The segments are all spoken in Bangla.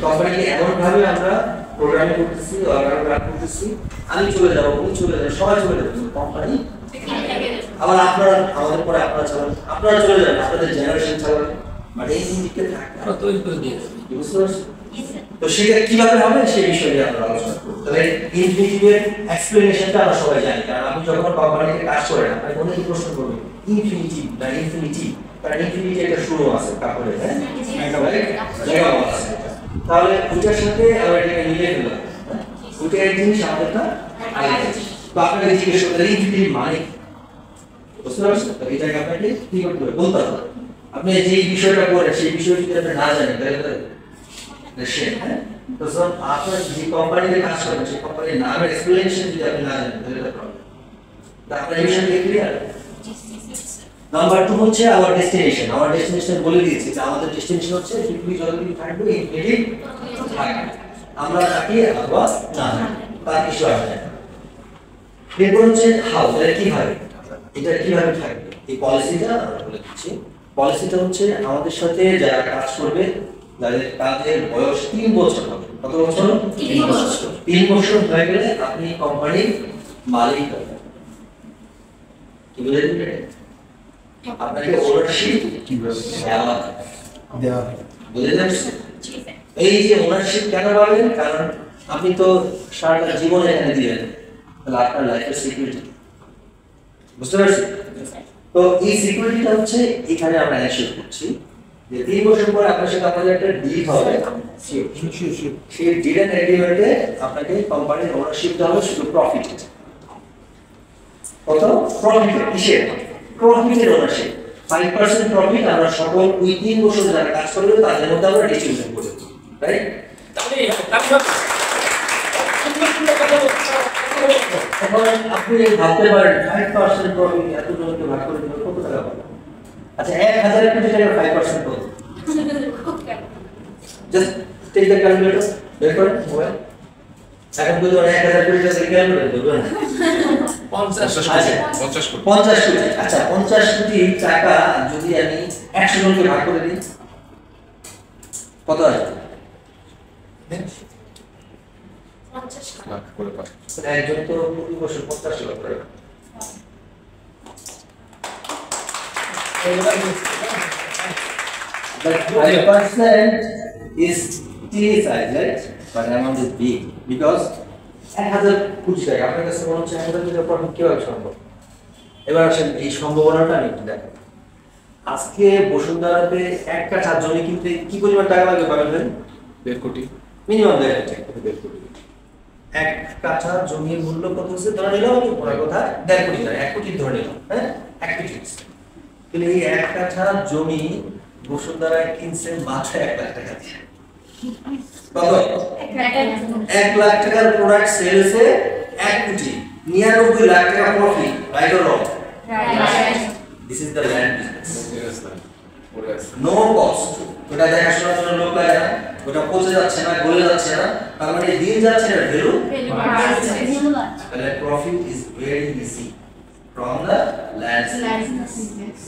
কোম্পানিকে এমন ভাবে আমরা প্রোগ্রামিং করতেছি, অর্গানাইজ করতেছি, আমি চলে যাব, উনি চলে যাবেন, সবাই চলে যাবে, কোম্পানি আবার আপনারা আমাদের পরে আপনারা চালান, আপনারা চলে যাবেন, আপনাদের জেনারেশন চালাবে, মানে এই দিকে থাকবে আমরা তৈরি করে দিয়ে দেব। বুঝতে পারছেন? তো সেটা কিভাবে হবে সেই বিষয়ে আমরা আলোচনা করব। তবে ইনফিনিটিভের এক্সপ্লেনেশনটা আমরা সবাই জানি, কারণ আপনি যখন কোম্পানিতে কাজ করেন আপনাকে অনেক প্রশ্ন করবে ইনফিনিটিভ না ইনফিনিটি, কারণ ইনফিনিটি একটা শুরু আছে তারপরে হ্যাঁ জায়গা আছে, তাহলে ওইটার সাথে আমরা এটাকে মিলিয়ে ফেললাম, ওইটা এক জিনিস আমাদেরটা আলাদা জিনিস। তো আপনাকে জিজ্ঞেস করতে ইনফিনিটি মানে বুঝতে পারছেন? তো এই জায়গায় আপনাকে কি করতে হবে বলতে হবে। আপনি যে বিষয়টা করেন সেই বিষয় যদি আপনি না জানেন তাহলে হ্যাঁ, তো আপনার যে কোম্পানিতে কাজ করেন সেই কোম্পানির নামের এক্সপ্লেনেশন যদি আপনি না জানেন তাহলে এটা প্রবলেম। তা আপনার এই বিষয়টা ক্লিয়ার? নাম্বার 2 হচ্ছে আমার ডেস্টিনেশন। আমার ডেস্টিনেশন বলে দিয়েছি যে আমাদের ডেস্টিনেশন হচ্ছে পৃথিবী যতদিন থাকবে ইনফিনিটি থাকবে, আমরা থাকি অথবা না তার কিছু আসে না। এরপর হচ্ছে হাউ, এটা কিভাবে, এটা কিভাবে থাকবে এই পলিসিটা আমরা বলে দিচ্ছি। পলিসিটা হচ্ছে আমাদের সাথে যারা কাজ করবে তাদের বয়স 3 বছর হবে। কত বছর? 3 বছর। 3 বছর হয়ে গেলে আপনি কোম্পানির মালিক হবেন। কি বুঝলেন? আপনাকে ওনারশিপ দেওয়া বুঝে যাচ্ছে। এই যে ওনারশিপ কেন পাবেন? কারণ আপনি তো সারাটা জীবন এখানে দিবেন, তাহলে আপনার লাইফের সিকিউরিটি। বুঝতে পারছেন? তো এই সিকিউরিটিটা হচ্ছে এখানে আমরা এনশিওর করছি যে 3 বছর পরে আপনার সাথে আমাদের একটা ডিল হবে, সেই ডিল এন্ড এগ্রিমেন্টে আপনাকে কোম্পানির ওনারশিপ দেওয়া হবে শুধু প্রফিট। কত? প্রফিট। কিসের? প্রফিটের ওনারশিপ। 5% প্রফিট আমরা সকল ওই 3 বছর যারা কাজ করবে তাদের মধ্যে আমরা ডিস্ট্রিবিউশন করব, রাইট? এখন আপনি ভাবতে পারেন 5% প্রফিট এত জনকে ভাগ করে দিলে কত টাকা পাবেন? আচ্ছা 1000 কোটি টাকার 5% কত? জাস্ট টেক দ্য ক্যালকুলেটর, বের করেন মোবাইল। এখন বুঝুন 1000 কোটি টাকা ক্যালকুলেটর করবেন 50 কোটি। আচ্ছা 50 কোটি টাকা যদি আমি 100 জনকে ভাগ করে দিই কত আসবে? 50 লাখ করে পায়। একজন তো প্রতি বছর 50 লাখ করে। But 5% is teeny size, right? But amount is big because 1000 কোটি টাকা আপনার কাছে মনে হচ্ছে 1000 কোটি টাকা প্রফিট কিভাবে সম্ভব? এবার আসেন এই সম্ভাবনাটা আমি একটু দেখাই। আজকে বসুন্ধরাতে 1 কাঠা জমি কিনতে কি পরিমাণ টাকা লাগবে পাবেন? 1.5 কোটি মিনিমাম 1.5 কোটি। 1 কাঠা জমির মূল্য কত হচ্ছে ধরে নিলাম আমি পুরো কথা 1.5 কোটি না 1 কোটি ধরে নিলাম, হ্যাঁ 1 কোটি। তাহলে এই 1 কাঠা জমি বসুন্ধরায় কিনছে মাত্র 1 লাখ টাকা দিয়ে। কত? 1 লাখ টাকার প্রোডাক্ট সেলসে 1 কোটি 99 লাখ টাকা profit, right or wrong? Right. This is the land business. No cost. ওটা দেখাশোনার জন্য লোক লাগে না, ওটা পচে যাচ্ছে না, গলে যাচ্ছে না, তার মানে দিন যাচ্ছে না, ভ্যালু বাড়ছে। তাহলে profit is very easy from the land business.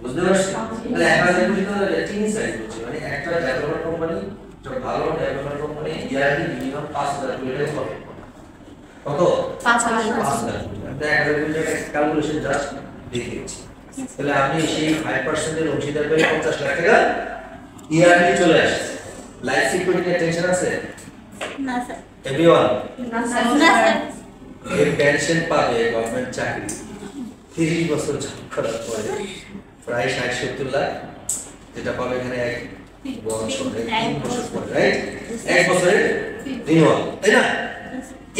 বুঝতে পারছেন? তাহলে 1000 কোটি টাকা টিনি সাইজ হচ্ছে, মানে একটা ডেভেলপার কোম্পানি, একটা ভালো ডেভেলপার কোম্পানি ইয়ারলি মিনিমাম 5000 কোটি টাকা প্রফিট করে। কত? 5000 কোটি। আমরা 1000 কোটি টাকা ক্যালকুলেশন জাস্ট দেখিয়েছি। তাহলে আপনি সেই 5% এর অংশীদার করে 50 লাখ টাকা ইয়ারলি চলে আসছে। লাইফ সিকিউরিটি টেনশন আছে? না স্যার। এভরিওয়ান? না স্যার। এই পেনশন পাবে গভর্নমেন্ট চাকরি 30 বছর জব করার পরে প্রায় 60-70 লাখ, যেটা পাবে এখানে 1 বছর 3 বছর পরে, রাইট? 1 বছরে রিনিউয়াল, তাই না?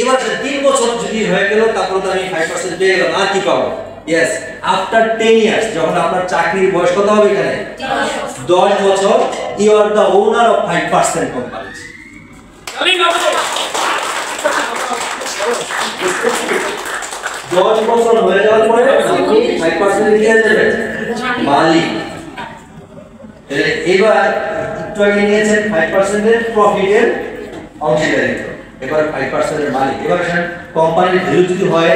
এবার 3 বছর যদি হয়ে গেল তারপর তো আমি 5% পেয়ে গেলাম, আর কি পাবো? ইয়েস, আফটার 10 ইয়ার্স যখন আপনার চাকরির বয়স কত হবে এখানে? 10 বছর, you are the owner of 5% company. 10 বছর হয়ে যাওয়ার পরে আপনি 5% নিয়ে যাবেন মালিক। এবার একটু আগে নিয়েছেন 5% এর প্রফিটের অংশীদারিত্ব, এবার 5% এর মালিক। এবার কোম্পানির ভ্যালু যদি হয়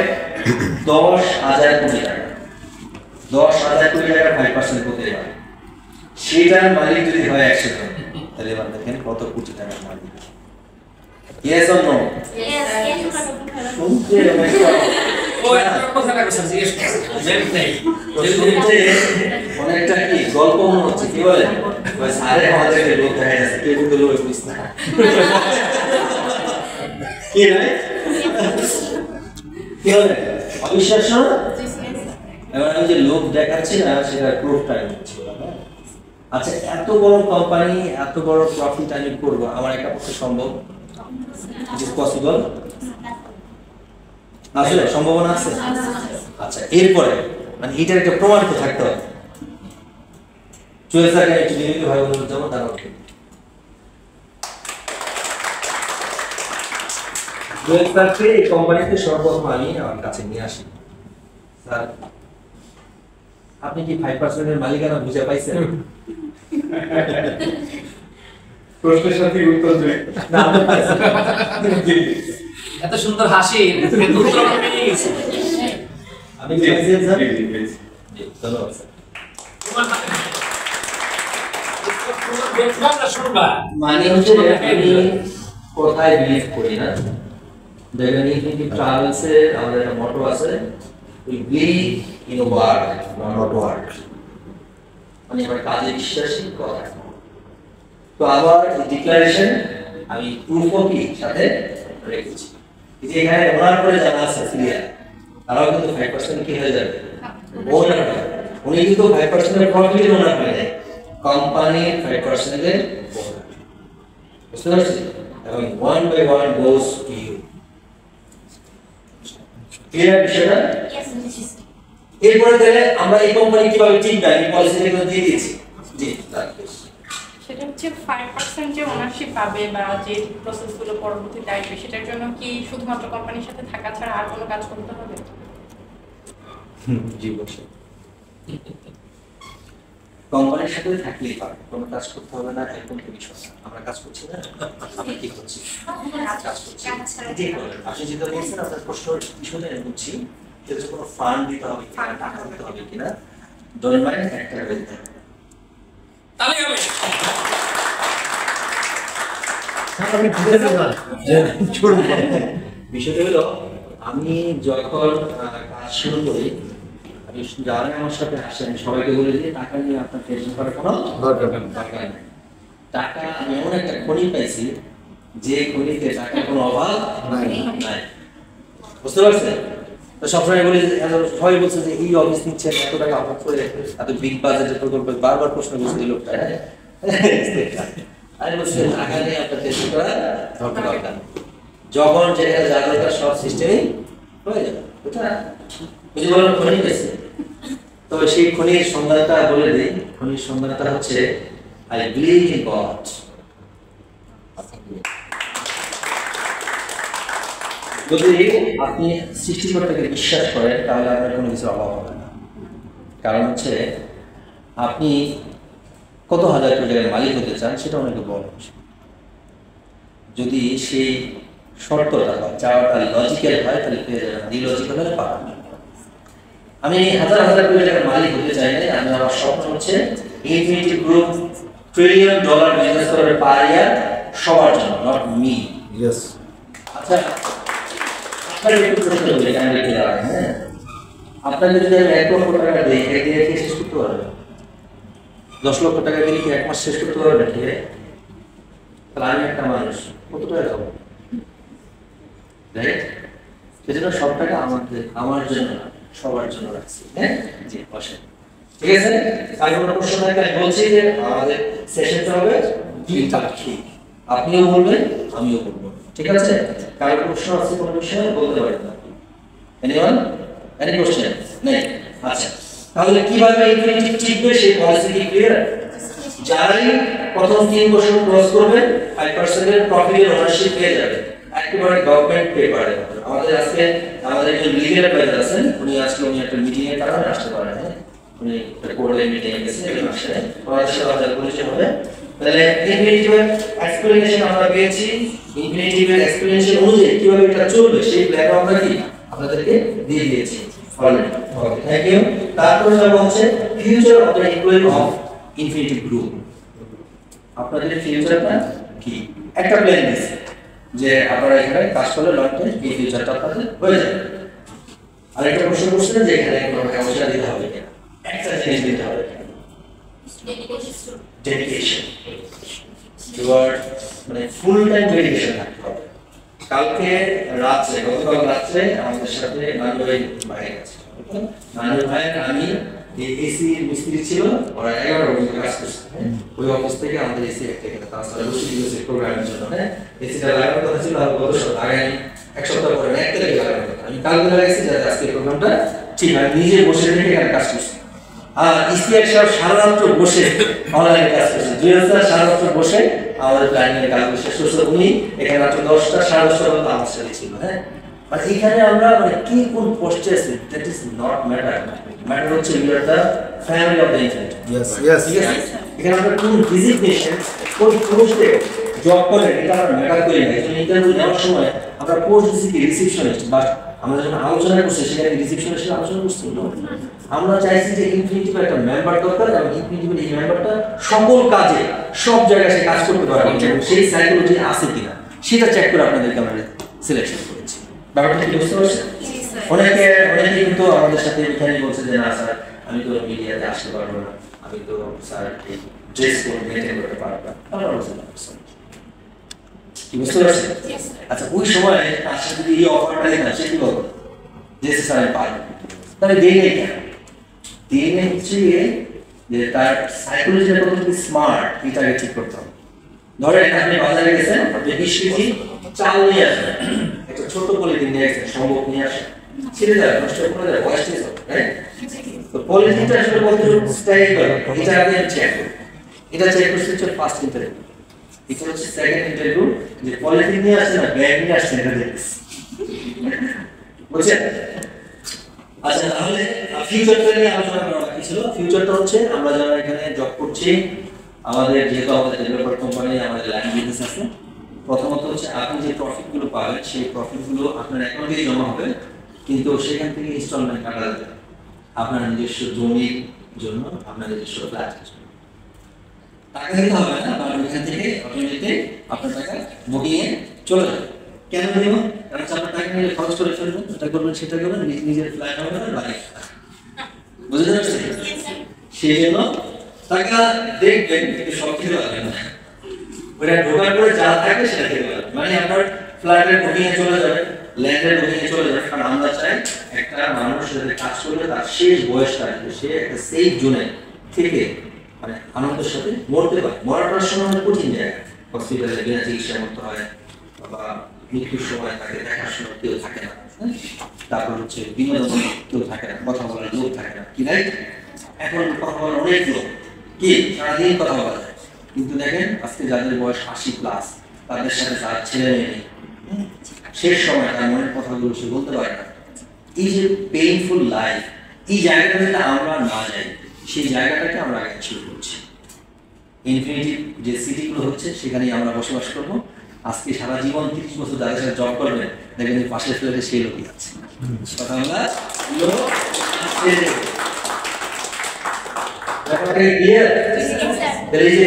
10,000 কোটি টাকা, 10,000 কোটি টাকা 5% করতে পারে, সেটার মালিক যদি হয় 100 জন, তাহলে এবার দেখেন কত কোটি টাকার মালিক। Yes or no? Yes. শুনতে অনেকটা কি গল্প মনে হচ্ছে, কি বলে স্যারে আমাদেরকে লোক দেখা যাচ্ছে, কেউ কিন্তু লোক বুঝ না কি রে কি হবে অবিশ্বাস্য। এবার আমি যে লোক দেখাচ্ছি না সেটা প্রুফটা নিচ্ছি। আচ্ছা, এত বড় কোম্পানি, এত বড় প্রফিট আমি করবো আমার একা পক্ষে সম্ভব? It is possible? আসলে সম্ভাবনা আছে। আচ্ছা, এরপরে মানে এটার একটা প্রমাণ তো থাকতে হবে। চুয়েল স্যারকে একটু নিয়মিত ভাবে বলতে যাবো, তারপর চুয়েল স্যারকে এই কোম্পানিতে সর্বপ্রথম আমি আমার কাছে নিয়ে আসি। স্যার, আপনি কি 5% এর মালিকানা বুঝে পাইছেন? প্রশ্নের সাথে উত্তর দেয় না, আপনি পাইছেন। এত সুন্দর হাসি, উত্তর আমি পেয়ে গেছি। আমি পাইছেন স্যার? জি জি, ধন্যবাদ স্যার। মানে হচ্ছে আমি কোথায় বিলিভ করি না, দেখেন ইনফিনিটি ট্রাভেলসে আমাদের একটা মটো আছে, we believe in work not work, মানে আমরা কাজে বিশ্বাসী, কথা। তো আবার ডিক্লারেশন আমি প্রুফও কি সাথে রেখেছি, এই যে এখানে ওনার করে জানা আছে ক্লিয়ার, তারাও কিন্তু 5% কি হয়ে যাবে ওনার, উনি কিন্তু 5% এর প্রফিটের ওনার হয়ে যায়, কোম্পানির 5% এর ওনার, বুঝতে পারছি? এবং 1 by 1 goes to you, clear বিষয়টা? এরপরে তাহলে আমরা এই কোম্পানি কিভাবে টিকবে, আমি পলিসিটা কিন্তু দিয়ে দিয়েছি। জি, সেটা হচ্ছে 5% যে ওনারশিপ পাবে বা যে প্রসেসগুলো পরবর্তীতে আসবে, সেটার জন্য কি শুধুমাত্র কোম্পানির সাথে থাকা ছাড়া আর কোনো কাজ করতে হবে? জি, অবশ্যই কোম্পানির সাথে থাকলেই পারে, কোনো কাজ করতে হবে না, এরকম কোনো বিষয় না। আমরা কাজ করছি না, আমরা কি করছি? কাজ করছি। জি, আপনি যেটা বলছেন আপনার প্রশ্নের বিষয়টা আমি বুঝছি, এর জন্য কোনো ফান্ড দিতে হবে কিনা, টাকা দিতে হবে কিনা, ডোন্ট মাইন্ড, একটা টাকা দিতে হবে। তাহলে হবে। বিষয়টা হলো আমি যখন কাজ শুরু করি, আমি যারা আমার সাথে আসে আমি সবাইকে বলে দিই টাকা নিয়ে আপনার টেনশন করার কোনো দরকার নেই। টাকা আমি এমন একটা খনি পাইছি যে খনিতে টাকার কোনো অভাব নাই, বুঝতে পারছেন? তো সবসময় বলি, সবাই বলছে যে এই অফিস নিচ্ছে এত টাকা অভাব করে, এত বিগ বাজেটের প্রকল্প, বারবার প্রশ্ন করছে এই লোকটা। আমি বলছি টাকা নিয়ে আপনার টেনশন করা দরকার নেই, যখন যেখানে যা দরকার সব সিস্টেমই হয়ে যাবে, বুঝতে বুঝে বলেন খনি পেয়েছে। তবে সেই খনির সন্ধানটা বলে দিই, খনির সন্ধানটা হচ্ছে আই বিলিভ ইন গড। যদি আপনি সৃষ্টিকর্তাকে বিশ্বাস করেন তাহলে আপনার কোনো কিছু অভাব হবে না, কারণ হচ্ছে আপনি কত হাজার কোটি টাকার মালিক হতে চান সেটা অনেক বড় বিষয়, যদি সেই শর্তটা বা চাওয়াটা লজিক্যাল হয় তাহলে পেয়ে যাবেন, ইলজিক্যাল হলে পাবেন না। আমি হাজার হাজার কোটি টাকার মালিক হতে চাই না, আমি আমার স্বপ্ন হচ্ছে ইনফিনিটি গ্রুপ $1 ট্রিলিয়ন বিজনেস করবে পার ইয়ার, সবার জন্য, নট মি। ইয়েস। আচ্ছা, আপনার একটু প্রশ্ন বলি, কেন লিখে দেওয়া, হ্যাঁ, আপনাকে যদি আমি 1 লক্ষ টাকা দিই, একদিনে কি শেষ করতে পারবেন? 10 লক্ষ টাকা দিলে কি 1 মাস শেষ করতে পারবেন? ঠিক আছে, তাহলে আমি একটা মানুষ কত টাকা খাবো, রাইট? সেজন্য সব টাকা আমার জন্য না, সবার জন্য রাখছি। হ্যাঁ, জি, বসেন। ঠিক আছে, আর কোনো প্রশ্ন থাকলে আমি বলছি যে আমাদের সেশনটা হবে দ্বিপাক্ষিক, আপনিও বলবেন আমিও বলবো, ঠিক আছে? কারো প্রশ্ন আছে কোনো বিষয়ে বলতে পারেন আপনি। এনিওয়ান, এনি কোশ্চেন নেই? আচ্ছা, তাহলে কিভাবে ইনফিনিটি টিকবে সেই পলিসি কি ক্লিয়ার? যারাই প্রথম 3 বছর ক্রস করবে 5% এর প্রফিটের ওনারশিপ পেয়ে যাবে, একেবারে গভর্নমেন্ট পেপারে। আমাদের আজকে আমাদের একজন লিগ্যাল অ্যাডভাইজার আছেন, উনি আজকে একটা মিটিং এর কারণে আসতে পারেন, হ্যাঁ, উনি একটা কোর্টের মিটিং এ গেছেন, এই মাসে ওনার সাথে আমাদের পরিচয় হবে। তাহলে ইনফিনিটিভের এক্সপ্লেনেশন আমরা পেয়েছি, ইনফিনিটিভের এক্সপ্লেনেশন অনুযায়ী কিভাবে এটা চলবে সেই প্ল্যান আমরা কি আপনাদেরকে দিয়ে দিয়েছি অলরেডি। Okay, thank you. তারপরে আমরা হচ্ছে future of the employee of infinity group. আপনাদের ফিউচারটা কি, একটা প্ল্যান দিচ্ছে যে আপনারা এখানে কাজ করলে লং টাইম এই ফিউচারটা আপনাদের হয়ে যাবে। আর একটা প্রশ্ন করছিলেন যে এখানে কোনো কাউন্সিলার দিতে হবে কিনা, একটা জিনিস দিতে হবে, ডেডিকেশন টুয়ার্ড, মানে ফুল টাইম ডেডিকেশন থাকতে হবে। কালকে রাত্রে, গতকাল রাত্রে আমাদের সাথে নানু ভাই আছে, নানু ভাইয়ের আমি এসি মিস্ত্রি ছিল, ওরা 11 বছর কাজ করছে। ওই অফিস থেকে আমাদের এসি একটা কিনে তাছাড়া বসে দিয়েছে প্রোগ্রামের জন্য। হ্যাঁ, এসিটা লাগানোর কথা ছিল আর গত সপ্তাহ আগামী এক সপ্তাহ পরে 1 তারিখে লাগানোর কথা। আমি কালকে লাগাইছি যাতে আজকে প্রোগ্রামটা ঠিক হয়, নিজে বসে থেকে এখানে কাজ করছি। আর ইসিআর সাহেব সারা রাত্র বসে অনলাইনে কাজ করছে, জুয়েল সারা রাত্র বসে আমাদের প্ল্যানিং এর কাজ শেষ করছে। উনি এখানে রাত্র 10টা 10:30 পর্যন্ত আমার সাথে ছিল। হ্যাঁ, মানে এখানে আমরা মানে কি কোন পোস্টে আছি that is not matter, matter হচ্ছে you are the family of the infant. ঠিক আছে, এখানে আমরা কোন ডিজিগনেশন কোন পোস্টে জব করে এটা আমরা ম্যাটার করি না। এই ইন্টারভিউ নেওয়ার সময় আমরা পোস্ট দিছি কি রিসেপশনিস্ট, বাট আমরা যখন আলোচনা করছি সেখানে রিসেপশনিস্ট আলোচনা করছি না। আমরা চাইছি যে ইনফিনিটিভ একটা মেম্বার দরকার এবং ইনফিনিটিভ এই মেম্বারটা সকল কাজে সব জায়গায় সে কাজ করতে পারবে সেই সাইকোলজি আছে কিনা সেটা চেক করে আপনাদেরকে আমরা সিলেকশন করেছি। ব্যাপারটা কি বুঝতে পারছেন? অনেকে কিন্তু আমাদের সাথে এখানে বলছে যে না স্যার আমি তো মিডিয়াতে আসতে পারবো না, আমি তো স্যার এই ড্রেস কোড মেনটেন করতে পারবো না। আমরা বলছি না কি বুঝতে পারছেন? আচ্ছা, ওই সময় তার সাথে যদি এই অফারটা দিতাম সে কি বলবো যে স্যার আমি পারবো, তাহলে দেই নাই কেন? দেই নাই হচ্ছে যে তার সাইকোলজিটা কতটুকু স্মার্ট এটাকে ঠিক করতে হবে। ধরেন আপনি বাজারে গেছেন, আপনি 20 কেজি চাল নিয়ে আসেন, একটা ছোট পলিথিন নিয়ে আসেন, সম্ভব নিয়ে আসেন, ছেড়ে দেয় নষ্ট করে দেয়, ওয়েস্ট হয়ে যাবে, রাইট? তো পলিথিনটা আসলে কতটুকু স্টেবল এটা আপনি চেক করুন। এটা চেক করতে হচ্ছে ফার্স্ট ইন্টারভিউ, এটা হচ্ছে সেকেন্ড ইন্টারভিউ, যে পলিথিন নিয়ে আসেন না ব্যাগ নিয়ে আসেন এটা দেখছি, বুঝছেন? আচ্ছা, তাহলে ফিউচারটা নিয়ে আলোচনা করা বাকি ছিল। ফিউচারটা হচ্ছে আমরা যারা এখানে জব করছি, আমাদের যেহেতু আমাদের ডেভেলপার কোম্পানি, আমাদের লাইন বিজনেস আছে, প্রথমত হচ্ছে আপনি যে প্রফিটগুলো পাবেন সেই প্রফিটগুলো আপনার অ্যাকাউন্টে জমা হবে, কিন্তু সেখান থেকে ইনস্টলমেন্ট কাটা যাবে আপনার নিজস্ব জমির জন্য, আপনার নিজস্ব ফ্ল্যাটের জন্য। টাকা দিতে হবে না, বা ওইখান থেকে অটোমেটিক আপনার টাকা বুকিংয়ে চলে যাবে। কেন দেব? কারণ আপনার টাকা নিয়ে খরচ করে ফেলবেন, এটা করবেন সেটা করবেন, নিজের ফ্ল্যাট হবে না, বাড়ি। বুঝতে পারছেন? সেই জন্য টাকা দেখবেন কিন্তু সব কিছু লাগবে না, ওটা ঢোকার পরে যা থাকবে সেটা থেকে পাবেন। মানে আপনার ফ্ল্যাটের বুকিংয়ে চলে যাবে, ল্যান্ডের বুকিংয়ে চলে যাবে। কারণ আমরা চাই একটা মানুষ যাতে কাজ করলে তার শেষ বয়সটা সে একটা সেফ জোনে থেকে মানে আনন্দের সাথে মরতে পারে। মরাটার সময় অনেক কঠিন জায়গা, হসপিটালে বিনা চিকিৎসা করতে হয়, বা মৃত্যুর সময় তাকে দেখাশোনার কেউ থাকে না, তারপর হচ্ছে বিনোদন কেউ থাকে না, কথা বলার লোক থাকে না, কি রাইট? এখন কথা বলার অনেক লোক, কি সারাদিন কথা বলা যায়, কিন্তু দেখেন আজকে যাদের বয়স 80+, তাদের সাথে তার ছেলে মেয়ে নেই, শেষ সময় তার মনের কথাগুলো সে বলতে পারে না। এই যে পেইনফুল লাইফ, এই জায়গাটা যদি আমরা না যাই, সেই জায়গাটাকে আমরা আগে শুরু করছি। ইনফিনিটি যে সিটিগুলো হচ্ছে সেখানেই আমরা বসবাস করবো। আজকে সারা জীবন 30 বছর যাদের সাথে জব করবেন, দেখবেন পাশের ফ্ল্যাটে সেই লোকই আছে। কথা বলা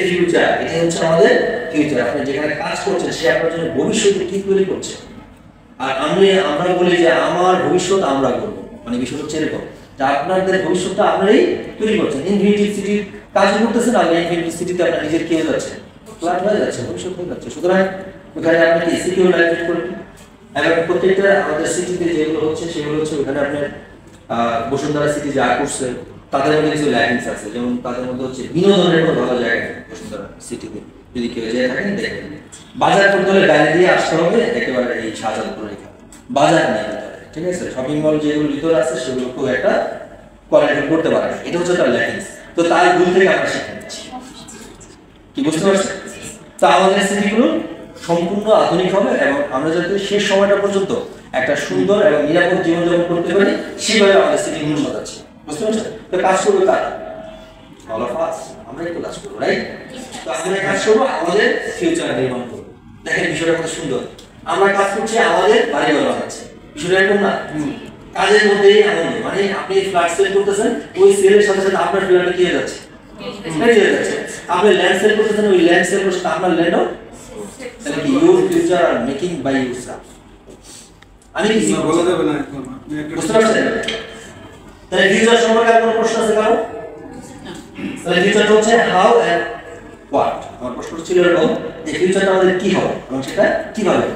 ফিউচার, এটা হচ্ছে আমাদের ফিউচার। আপনি যেখানে কাজ করছেন সে আপনার জন্য ভবিষ্যতে কি তৈরি করছে। আর আমরা বলি যে আমার ভবিষ্যৎ আমরা করবো, মানে বিষয় হচ্ছে এরকম যে আপনাদের ভবিষ্যৎটা আপনারাই তৈরি করছেন। ইনফিনিটি সিটির কাজ করতেছেন, আপনি ইনফিনিটি সিটিতে আপনার নিজের কি হয়ে যাচ্ছে, প্ল্যান হয়ে যাচ্ছে, ভবিষ্যৎ হয়ে যাচ্ছে। সুতরাং ওখানে আপনি কি সিকিউর লাইফ করবেন। এবং প্রত্যেকটা আমাদের সিটিতে যেগুলো হচ্ছে সেগুলো হচ্ছে ওখানে আপনার বসুন্ধরা সিটি যা করছে তাদের মধ্যে কিছু ল্যাকিংস আছে, যেমন তাদের মধ্যে হচ্ছে বিনোদনের কোনো ভালো জায়গা নেই বসুন্ধরা সিটিতে। যদি কেউ যেয়ে থাকেন দেখবেন, বাজার করতে হলে গাড়ি দিয়ে আসতে হবে একেবারে এই শাহজাদপুরে, বাজার নেই, ঠিক আছে? শপিং মল যেগুলো ভিতরে আছে সেগুলো খুব একটা কোয়ালিটি করতে পারে না, এটা হচ্ছে তার ল্যাকিংস। তো তার ভুল থেকে আমরা শিখে নিচ্ছি, কি বুঝতে পারছেন? তো আমাদের সিটিগুলো সম্পূর্ণ আধুনিক হবে এবং আমরা যাতে শেষ সময়টা পর্যন্ত একটা সুন্দর এবং নিরাপদ জীবনযাপন করতে পারি সেভাবে আমাদের সিটি উন্নত হচ্ছে, বুঝতে পারছেন? তো কাজ করবে কারা? অল অফ আস, আমরা একটু কাজ করবো, রাইট? তো আমরা কাজ করবো, আমাদের ফিউচার নির্মাণ করবো। দেখেন বিষয়টা কত সুন্দর, আমরা কাজ করছি, আমাদের বাড়ি ঘর বানাচ্ছি, বিষয়টা এরকম না? কাজের মধ্যেই আনন্দ, মানে আপনি ফ্ল্যাট সেল করতেছেন, ওই সেলের সাথে সাথে আপনার ফ্ল্যাটে কি হয়ে যাচ্ছে, যাচ্ছে। আপনি ল্যান্ড সেল করতেছেন, ওই ল্যান্ড সেল করতে আপনার ল্যান্ডও তাহলে কি your future are making by yourself. আমি কি বলা যাবে না এখন, আপনি একটা বুঝতে পারছেন? তাহলে ফিউচার সম্পর্কে আর কোনো প্রশ্ন আছে কারো? তাহলে ফিউচারটা হচ্ছে হাউ এন্ড হোয়াট। আমার প্রশ্ন ছিল এরকম যে ফিউচারটা আমাদের কি হবে এবং সেটা কিভাবে,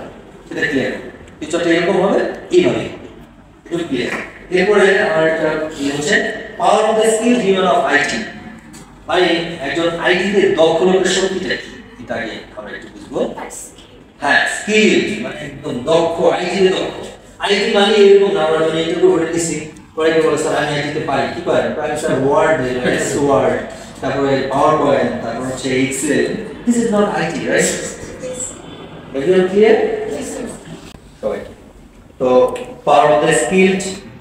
সেটা ক্লিয়ার। ফিউচারটা এরকম হবে, এইভাবে, এটা ক্লিয়ার। এরপরে আমার একটা কি হচ্ছে পাওয়ার of the skill human of IT, মানে একজন আইটিতে দক্ষ লোকের শক্তিটা কি, এটা আগে আমরা একটু বুঝবো। হ্যাঁ, স্কিল মানে একদম দক্ষ, আইটিতে দক্ষ। আইটি মানে এরকম না আমরা যখন ইন্টারভিউ করে দিছি, পরে কি বলে স্যার আমি আইটিতে পারি, কি পারেন? পারেন স্যার ওয়ার্ড, এস ওয়ার্ড, তারপরে পাওয়ার পয়েন্ট, তারপর হচ্ছে excel. This is not IT, right? এগুলো ক্লিয়ার সবাই? তো power of the skill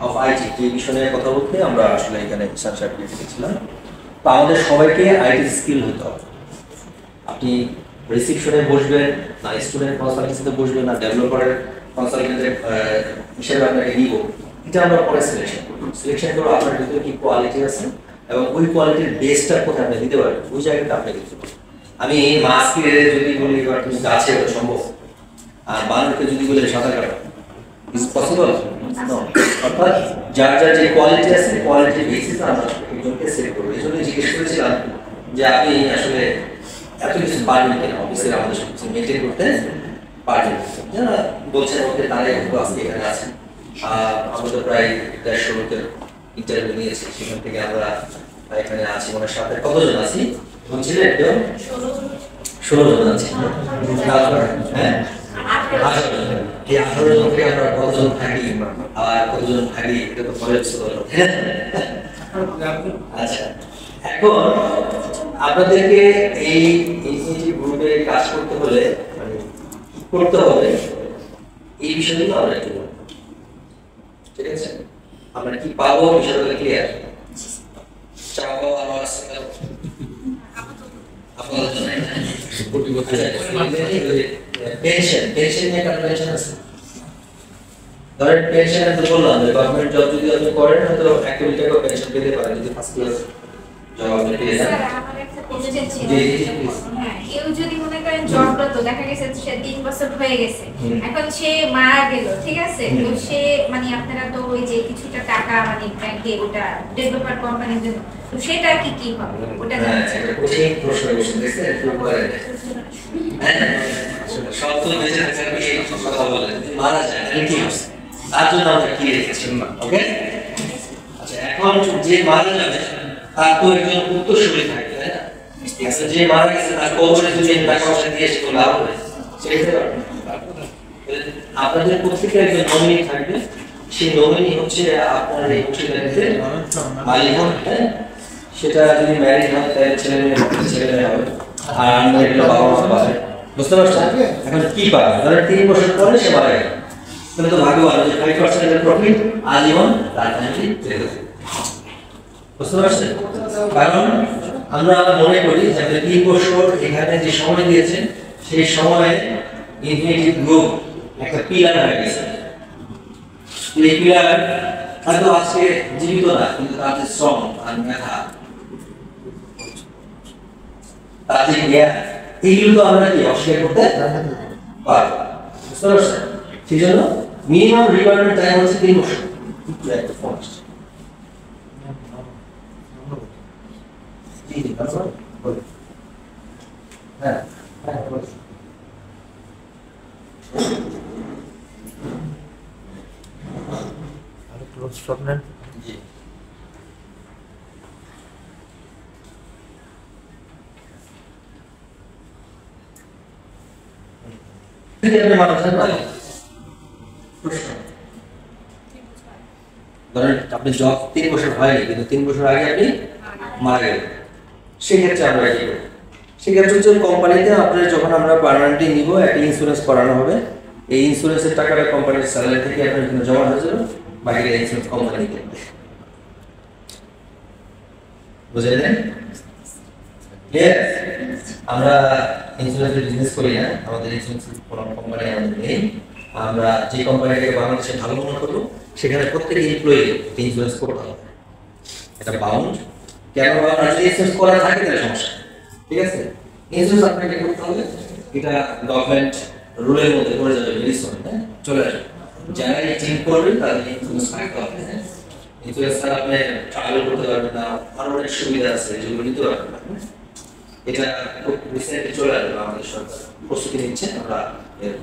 of IT এই বিষয়ে নিয়ে কথা বলতে আমরা আসলে এখানে সাবজেক্ট লিখেছিলাম। তো আমাদের সবাইকে আইটি স্কিল হতে হবে। আপনি রিসিপশনে বসবেন না, স্টুডেন্ট কনসালটেন্সিতে বসবেন না, ডেভেলপারের কনসালটেন্টের হিসেবে আপনাকে নিব, এটা আমরা পরে সিলেকশন করব। সিলেকশন করে আপনার ভিতরে কি কোয়ালিটি আছে এবং ওই কোয়ালিটির বেসটা কোথায় আপনি দিতে পারবেন, ওই জায়গাটা আপনাকে দিতে হবে। আমি মাছকে যদি বলি এবার তুমি গাছে ওটা সম্ভব, আর বানরকে যদি বলি সাঁতার কাটা, ইজ পসিবল? নো। অর্থাৎ যার যার যে কোয়ালিটি আছে, কোয়ালিটির বেসিসে আমরা একজনকে সিলেক্ট করবো। এই জন্য জিজ্ঞেস করেছিলাম যে আপনি আসলে এত কিছু পারবেন কিনা অফিসের আমাদের সব কিছু মেনটেন করতে পারবেন। যারা বলছেন ওকে তারাই আজকে এখানে আছেন। আমাদের প্রায় 150 লোকের ইন্টারভিউ নিয়েছি, সেখান থেকে আমরা এখানে আছি। ওনার সাথে কতজন আছি বলছিলেন? 16 জন আছি। হ্যাঁ, 18 জন। এই 18 জন থেকে আমরা কতজন থাকি আর কতজন থাকি এটা তো পরে হচ্ছে। আচ্ছা, এখন আপনাদেরকে এই ইনফিনিটিভ গ্রুপে কাজ করতে হলে মানে কি করতে হবে এই বিষয়গুলো আমরা একটু বলবো, ঠিক আছে? আমরা কি পাবো বিষয়টা ক্লিয়ার? চাবো আরো আছে আপাতত নাই। পেনশন, পেনশন নিয়ে একটা পেনশন আছে। ধরেন পেনশন তো বললাম যে গভর্নমেন্ট জব যদি আপনি করেন তো 1 কোটি টাকা পেনশন পেতে পারেন যদি ফার্স্ট ক্লাস জব আপনি পেয়ে যান। আমার একটা কোশ্চেন ছিল। হ্যাঁ, কেউ যদি মনে করেন জবরত দেখা গেছে সে 3 বছর হয়ে গেছে, এখন সে মারা গেল, ঠিক আছে? তো সে মানে আপনারা তো ওই যে কিছুটা টাকা মানে ব্যাংকে ওটা ডেভেলপার কোম্পানির জন্য, তো সেটা কি হবে ওটা জানতে এটা কোচিং প্রশ্ন কোশ্চেন দেখছেন একটু পরে। হ্যাঁ, সব তো বেঁচে থাকার কি কথা বলেন, মারা যায় তাহলে কি হবে, তার জন্য আমরা কি রেখেছি। ওকে, আচ্ছা, এখন যে মারা যাবে তার তো একজন উত্তরসূরি থাকবে, তাই না? আচ্ছা, যে মারা গেছে তার কবরে যদি টাকা পয়সা দিয়ে এসে লাভ হবে সেটা আপনাদের প্রত্যেকের একজন নমিনি থাকবে। সেই নমিনি হচ্ছে আপনার এই হোটেলের মালিক, হ্যাঁ? সেটা যদি ম্যারিড হয় তাহলে ছেলে মেয়ে হবে, আর আনম্যারিড বাবা মা পাবে। বুঝতে পারছেন? এখন কি পাবে? ধরেন 3 বছর পরে সে মারা গেল, তাহলে তো ভাগ্যবান যে 5% প্রফিট আজীবন তার ফ্যামিলি পেয়ে যাবে। বুঝতে পারছেন? কারণ আমরা মনে করি যে 3 বছর এখানে যে সময় দিয়েছেন সেই সময়ে ইনফিনিটিভ গ্রুপ একটা পিলার হয়ে গেছে। এই পিলার হয়তো আজকে জীবিত না, কিন্তু তার যে শ্রম আর মেধা, তার যে জ্ঞান, এইগুলো তো আমরা কি অস্বীকার করতে পারবো। বুঝতে পারছেন? সেই জন্য মিনিমাম রিকোয়ারমেন্ট টাইম হচ্ছে 3 বছর। হ্যাঁ, জি। আপনি মারা যান, ধরেন আপনি জব 3 বছর হয়নি কিন্তু 3 বছর আগে আপনি মারা গেলেন, সেক্ষেত্রে আমরা কি করব? সেক্ষেত্রে হচ্ছে কোম্পানিতে আপনার যখন আমরা পার্মানেন্টলি নিব একটা ইন্স্যুরেন্স করানো হবে। এই ইন্স্যুরেন্সের টাকাটা কোম্পানির স্যালারি থেকে আপনার এখানে জমা হয়ে যাবে, বাকিটা ইন্স্যুরেন্স কোম্পানি দেবে। বুঝলেন? আমরা ইন্স্যুরেন্সের বিজনেস করি না, আমাদের ইন্স্যুরেন্স কোনো কোম্পানি আমাদের নেই। আমরা যে কোম্পানিটাকে বাংলাদেশে ভালো মনে করবো সেখানে প্রত্যেক এমপ্লয়ি ইন্স্যুরেন্স করতে হবে। এটা বাউন্ড। কেন বাউন্ড? যদি ইন্স্যুরেন্স করা থাকে তাহলে সমস্যা, ঠিক আছে? ইন্স্যুরেন্স আপনাকে করতে হবে, এটা গভর্নমেন্ট রুলের মধ্যে পড়ে যাবে ভেরি সুন, হ্যাঁ চলে আসবে। যারা এই টিম করবেন তাদের ইন্স্যুরেন্স থাকতে হবে, হ্যাঁ ইন্স্যুরেন্স ছাড়া আপনি ট্রাভেল করতে পারবেন না, আরো অনেক সুবিধা আছে যেগুলো নিতে পারবেন না। এটা খুব রিসেন্টলি চলে আসবে, আমাদের সরকার প্রস্তুতি নিচ্ছে, আমরা এর